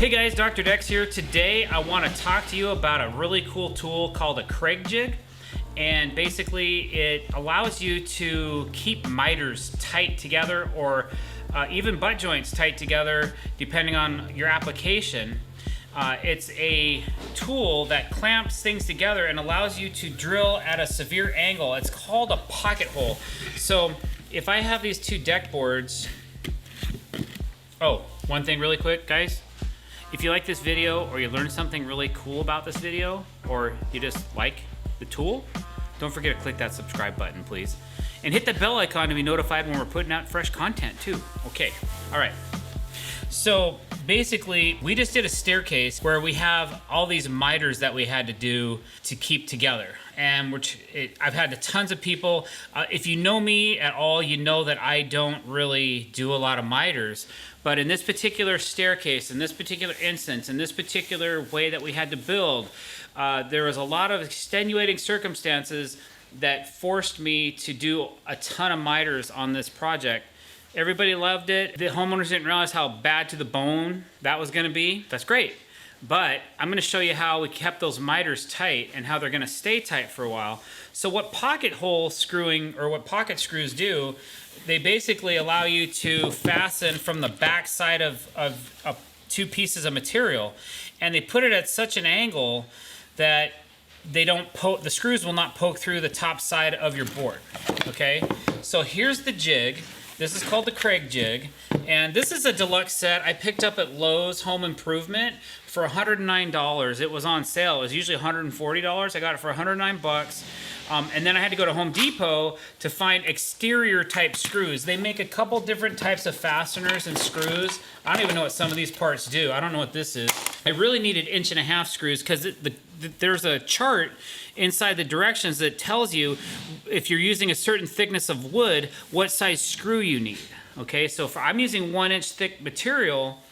Hey guys, Dr. Dex here. Today I want to talk to you about a really cool tool called a Kreg Jig. And basically it allows you to keep miters tight together or even butt joints tight together depending on your application. It's a tool that clamps things together and allows you to drill at a severe angle. It's called a pocket hole. So if I have these two deck boards, one thing really quick, guys. If you like this video or you learned something really cool about this video or you just like the tool, don't forget to click that subscribe button, please. And hit the bell icon to be notified when we're putting out fresh content too. Okay, all right. So basically, we just did a staircase where we have all these miters that we had to do to keep together. And I've had tons of people, if you know me at all, you know that I don't really do a lot of miters. But in this particular staircase, in this particular instance, in this particular way that we had to build, there was a lot of extenuating circumstances that forced me to do a ton of miters on this project. Everybody loved it. The homeowners didn't realize how bad to the bone that was gonna be. That's great. But I'm gonna show you how we kept those miters tight and how they're gonna stay tight for a while. So what pocket hole screwing, or what pocket screws do, they basically allow you to fasten from the back side of two pieces of material. And they put it at such an angle that they don't poke, the screws will not poke through the top side of your board, okay? So here's the jig. This is called the Kreg Jig, and this is a deluxe set I picked up at Lowe's Home Improvement for $109. It was on sale. It was usually $140. I got it for 109 bucks. And then I had to go to Home Depot to find exterior type screws. They make a couple different types of fasteners and screws. I don't even know what some of these parts do. I don't know what this is. I really needed 1.5" screws because there's a chart inside the directions that tells you if you're using a certain thickness of wood, what size screw you need. Okay, so if I'm using 1-inch thick material,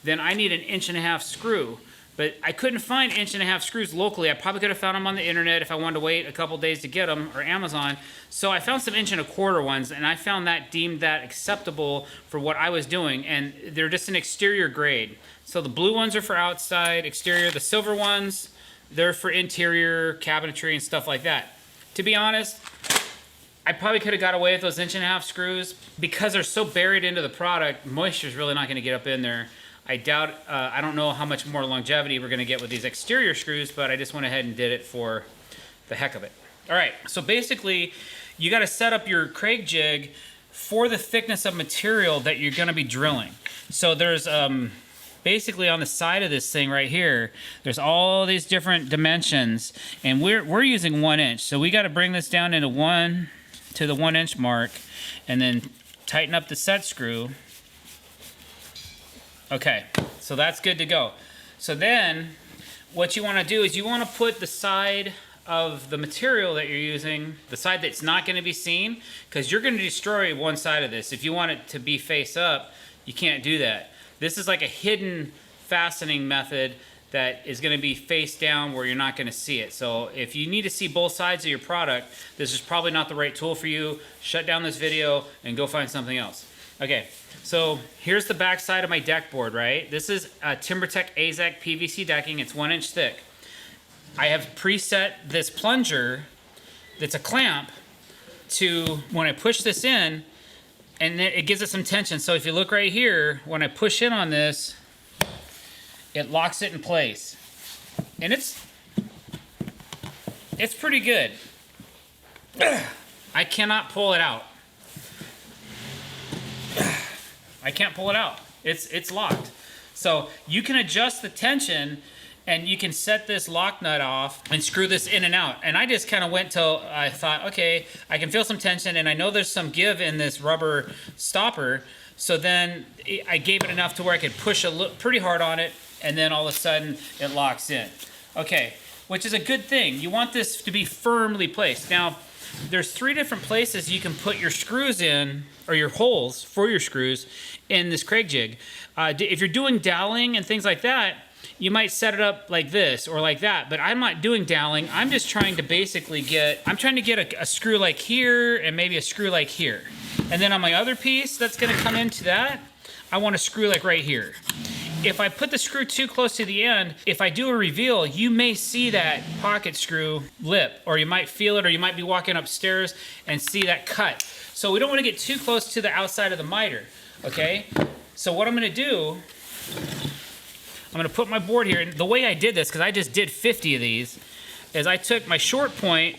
then I need an 1.5" screw. But I couldn't find 1.5" screws locally. I probably could have found them on the internet if I wanted to wait a couple days to get them, or Amazon. So I found some 1.25" ones, and I found that deemed that acceptable for what I was doing, and they're just an exterior grade. So the blue ones are for outside, exterior. The silver ones, they're for interior, cabinetry, and stuff like that. To be honest, I probably could have got away with those 1.5" screws. Because they're so buried into the product, moisture's really not gonna get up in there. I doubt, I don't know how much more longevity we're gonna get with these exterior screws, but I just went ahead and did it for the heck of it. All right, so basically, you gotta set up your Kreg Jig for the thickness of material that you're gonna be drilling. So there's, basically on the side of this thing right here, there's all these different dimensions, and we're using 1 inch. So we gotta bring this down into to the 1-inch mark, and then tighten up the set screw. Okay, so that's good to go. So then, what you wanna do is you wanna put the side of the material that you're using, the side that's not gonna be seen, because you're gonna destroy one side of this. If you want it to be face up, you can't do that. This is like a hidden fastening method that is gonna be face down where you're not gonna see it. So if you need to see both sides of your product, this is probably not the right tool for you. Shut down this video and go find something else. Okay, so here's the back side of my deck board, right? This is TimberTech AZEK PVC decking. It's 1 inch thick. I have preset this plunger that's a clamp to, when I push this in, and then it gives it some tension. So if you look right here, when I push in on this, it locks it in place. And it's pretty good. I cannot pull it out. I can't pull it out. It's locked. So you can adjust the tension and you can set this lock nut off and screw this in and out. And I just kind of went till I thought, okay, I can feel some tension and I know there's some give in this rubber stopper. So then I gave it enough to where I could push pretty hard on it, and then all of a sudden it locks in. Okay, which is a good thing. You want this to be firmly placed. Now, there's 3 different places you can put your screws in, or your holes for your screws in this Kreg Jig. If you're doing doweling and things like that, you might set it up like this or like that, but I'm not doing doweling. I'm just trying to basically get a screw like here and maybe a screw like here. And then on my other piece that's gonna come into that, I want a screw like right here. if I put the screw too close to the end, if I do a reveal, you may see that pocket screw lip, or you might feel it, or you might be walking upstairs and see that cut. So we don't want to get too close to the outside of the miter, okay? So what I'm gonna do, I'm gonna put my board here, and the way I did this, because I just did 50 of these, is I took my short point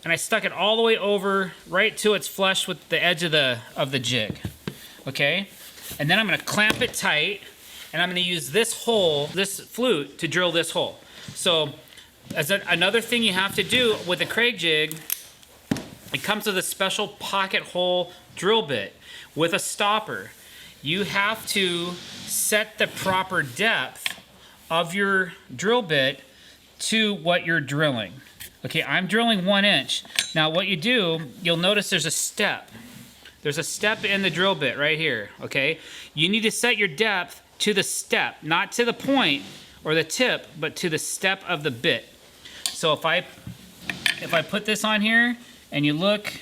and I stuck it all the way over right till it's flush with the edge of the jig, okay? And then I'm gonna clamp it tight, and I'm gonna use this hole, this flute, to drill this hole. So another thing you have to do with the Kreg Jig, it comes with a special pocket hole drill bit with a stopper. You have to set the proper depth of your drill bit to what you're drilling. Okay, I'm drilling 1 inch. Now what you do, you'll notice there's a step. There's a step in the drill bit right here, okay? You need to set your depth to the step, not to the point or the tip, but to the step of the bit. So if I put this on here and you look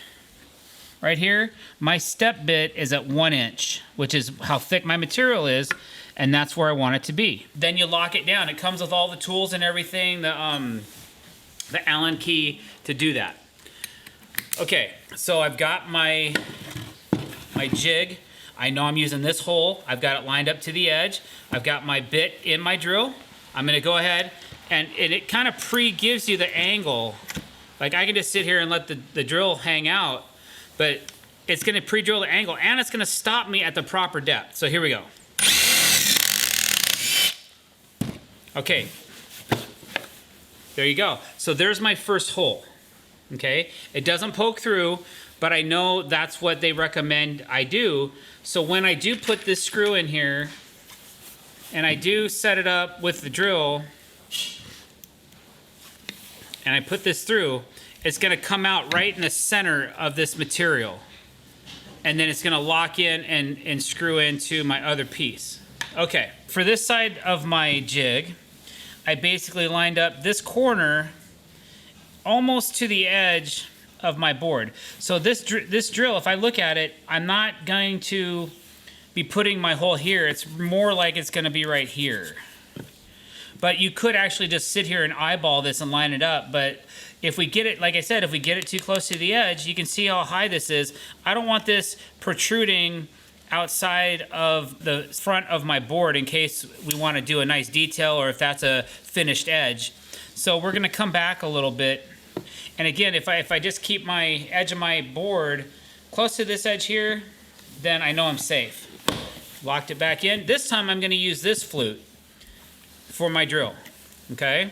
right here, my step bit is at 1 inch, which is how thick my material is, and that's where I want it to be. Then you lock it down. It comes with all the tools and everything, the Allen key to do that. Okay, so I've got my jig. I know I'm using this hole. I've got it lined up to the edge. I've got my bit in my drill. I'm gonna go ahead, and it kind of pre-gives you the angle. Like I can just sit here and let the drill hang out, but it's gonna pre-drill the angle, and it's gonna stop me at the proper depth. So here we go. Okay. There you go. So there's my first hole, okay? It doesn't poke through, but I know that's what they recommend I do. So when I do put this screw in here, and I do set it up with the drill, and I put this through, it's gonna come out right in the center of this material. And then it's gonna lock in and screw into my other piece. Okay, for this side of my jig, I basically lined up this corner almost to the edge of my board. So this drill, if I look at it, I'm not going to be putting my hole here. It's more like it's gonna be right here. But you could actually just sit here and eyeball this and line it up. But if we get it, like I said, if we get it too close to the edge, you can see how high this is. I don't want this protruding outside of the front of my board in case we want to do a nice detail or if that's a finished edge. So we're going to come back a little bit. And again, if I just keep my edge of my board close to this edge here, then I know I'm safe. Locked it back in. This time I'm going to use this flute for my drill. Okay?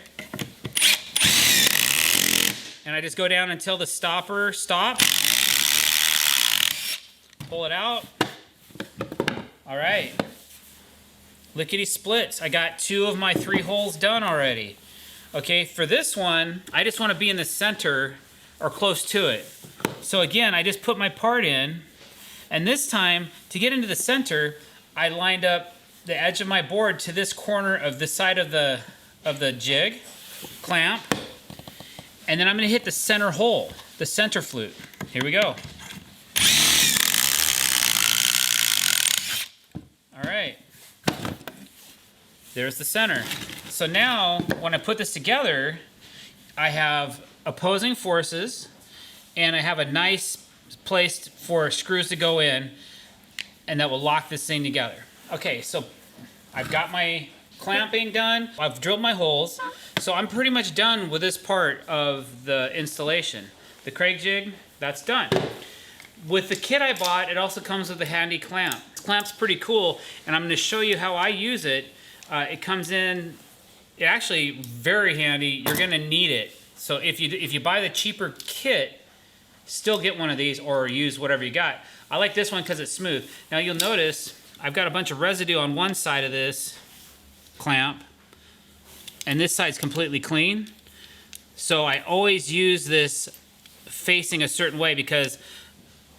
And I just go down until the stopper stops. Pull it out. All right, lickety splits. I got 2 of my 3 holes done already. Okay, for this one, I just want to be in the center or close to it. So again, I just put my part in, and this time, to get into the center, I lined up the edge of my board to this corner of this side of the jig, clamp, and then I'm gonna hit the center hole, the center flute. Here we go. All right, there's the center. So now, when I put this together, I have opposing forces, and I have a nice place for screws to go in, and that will lock this thing together. Okay, so I've got my clamping done. I've drilled my holes, so I'm pretty much done with this part of the installation. The Kreg Jig, that's done. With the kit I bought, it also comes with a handy clamp. This clamp's pretty cool, and I'm going to show you how I use it. It comes in, actually very handy. You're going to need it. So if you buy the cheaper kit, still get one of these or use whatever you got. I like this one because it's smooth. Now you'll notice I've got a bunch of residue on one side of this clamp, and this side's completely clean. So I always use this facing a certain way because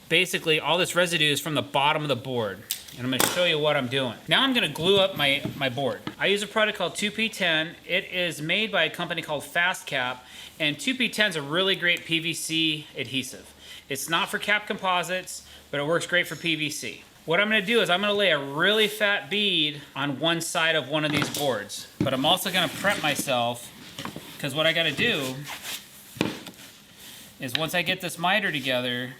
basically all this residue is from the bottom of the board. And I'm going to show you what I'm doing. Now I'm going to glue up my board. I use a product called 2P10. It is made by a company called Fast Cap, and 2P10 is a really great PVC adhesive. It's not for cap composites, but it works great for PVC. what I'm gonna do is I'm gonna lay a really fat bead on one side of one of these boards. But I'm also gonna prep myself, because what I gotta do is once I get this miter together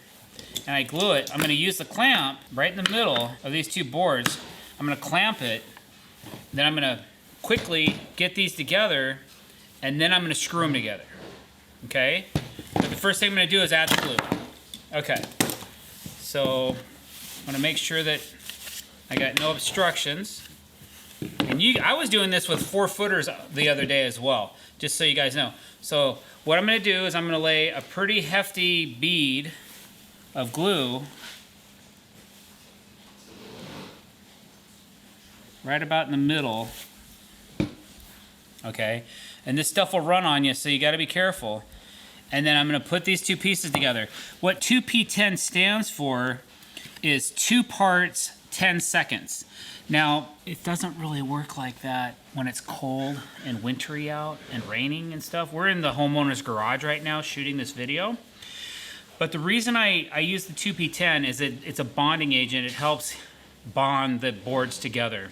and I glue it, I'm gonna use the clamp right in the middle of these two boards. I'm gonna clamp it, then I'm gonna quickly get these together, and then I'm gonna screw them together, okay? But the first thing I'm gonna do is add the glue. Okay, so I'm gonna make sure that I got no obstructions. And I was doing this with 4-footers the other day as well, just so you guys know. So what I'm gonna do is I'm gonna lay a pretty hefty bead of glue right about in the middle, okay? And this stuff will run on you, so you gotta be careful. And then I'm gonna put these two pieces together. What 2P10 stands for is 2 parts, 10 seconds. Now, it doesn't really work like that when it's cold and wintry out and raining and stuff. We're in the homeowner's garage right now shooting this video. But the reason I use the 2P10 is that it's a bonding agent. It helps bond the boards together.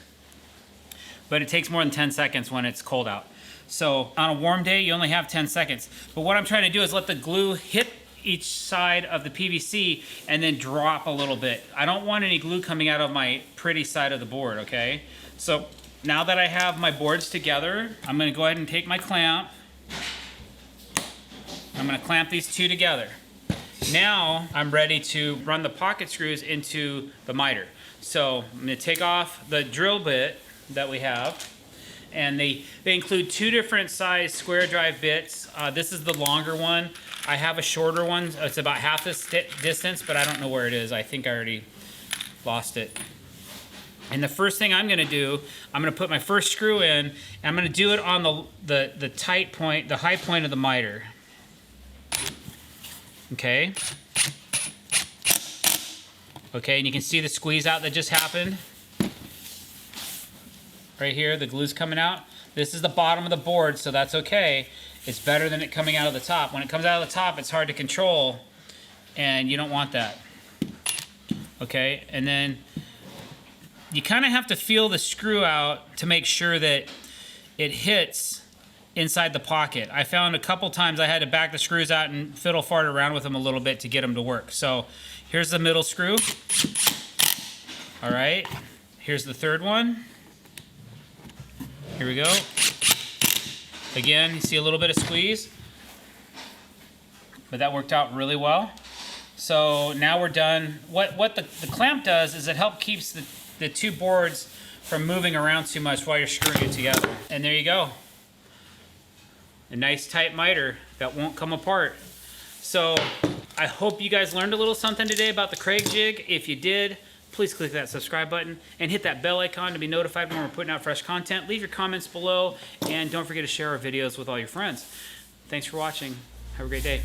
But it takes more than 10 seconds when it's cold out. So on a warm day, you only have 10 seconds. But what I'm trying to do is let the glue hit each side of the PVC and then drop a little bit. I don't want any glue coming out of my pretty side of the board, okay? So now that I have my boards together, I'm gonna go ahead and take my clamp. I'm gonna clamp these two together. Now I'm ready to run the pocket screws into the miter. So I'm gonna take off the drill bit that we have, and they include 2 different size square drive bits. This is the longer one. I have a shorter one. It's about half this distance, but I don't know where it is. I think I already lost it. And the first thing I'm gonna do, I'm gonna put my first screw in, and I'm gonna do it on the tight point, the high point of the miter. Okay. Okay, and you can see the squeeze out that just happened. Right here, the glue's coming out. This is the bottom of the board, so that's okay. It's better than it coming out of the top. When it comes out of the top, it's hard to control, and you don't want that. Okay, and then you kind of have to feel the screw out to make sure that it hits inside the pocket. I found a couple times I had to back the screws out and fiddle fart around with them a little bit to get them to work. So here's the middle screw. All right, here's the third one. Here we go. Again, you see a little bit of squeeze, but that worked out really well. So now we're done. What the clamp does is it helps keeps the two boards from moving around too much while you're screwing it together. And there you go. A nice tight miter that won't come apart. So I hope you guys learned a little something today about the Kreg Jig. If you did, please click that subscribe button and hit that bell icon to be notified when we're putting out fresh content. Leave your comments below, and don't forget to share our videos with all your friends. Thanks for watching. Have a great day.